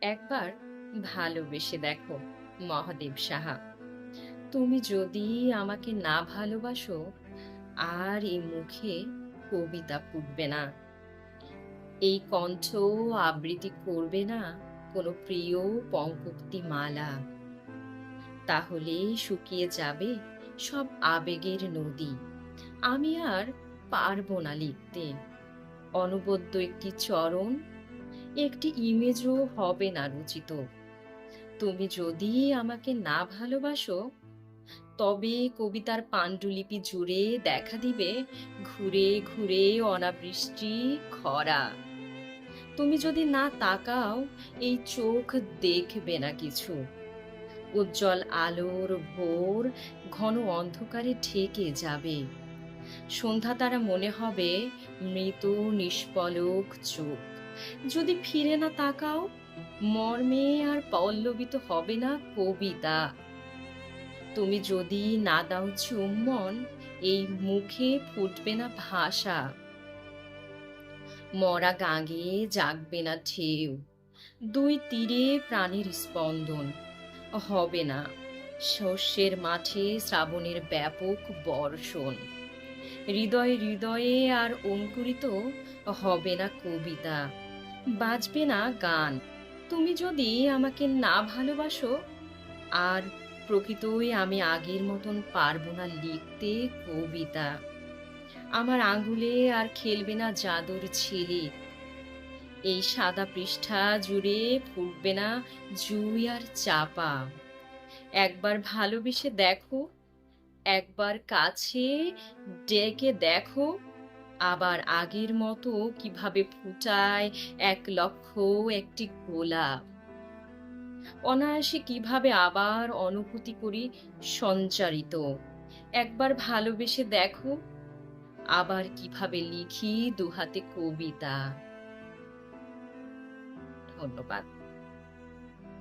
একবার ভালোবেসে দেখো। মহাদেব সাহা। তুমি যদি আমাকে না ভালোবাসো, আর এই মুখে কবিতা ফুটবে না, এই কণ্ঠ আবৃত্তি করবে না কোনো প্রিয় পঙ্কক্তি মালা। তাহলে শুকিয়ে যাবে সব আবেগের নদী। আমি আর পারবো না লিখতে অনবদ্য একটি চরণ, একটি ইমেজও হবে না রচিত। তুমি যদি আমাকে না ভালোবাসো, তবে কবিতার পাণ্ডুলিপি জুড়ে দেখা দিবে ঘুরে ঘুরে অনাবৃষ্টি, খরা। তুমি যদি না তাকাও, এই চোখ দেখবে না কিছু। উজ্জ্বল আলোর ভোর ঘন অন্ধকারে ঢেকে যাবে। সন্ধ্যা তারা মনে হবে মৃত নিষ্পলক চোখ। যদি ফিরে না তাকাও, মর্মে আর পল্লবিত হবে না কবিতা। তুমি যদি না দাও চুম্বন, এই মুখে ফুটবে না ভাষা। মরা গাঙ্গে জাগবে না ঢেউ, দুই তীরে প্রাণের স্পন্দন হবে না। শস্যের মাঠে শ্রাবণের ব্যাপক বর্ষণ, হৃদয়ে হৃদয়ে আর অঙ্কুরিত হবে না কবিতা, বাজবে না গান। তুমি যদি আমাকে না ভালোবাসো, আর প্রকৃতই আমি আগের মতন পারবো না লিখতে কবিতা। আমার আঙ্গুলে আর খেলবে না জাদুর ঝিলিক, এই সাদা পৃষ্ঠা জুড়ে ফুটবে না জুই আর চাপা। একবার ভালোবেসে দেখো, একবার কাছে ডেকে দেখো, আবার আগের মতো কিভাবে ফুটায় এক লক্ষ একটি গোলাপ। অনায়াসে কিভাবে আবার অনুভূতি করি সঞ্চারিত। একবার ভালোবেসে দেখো, আবার কিভাবে লিখি দুহাতে কবিতা। ধন্যবাদ।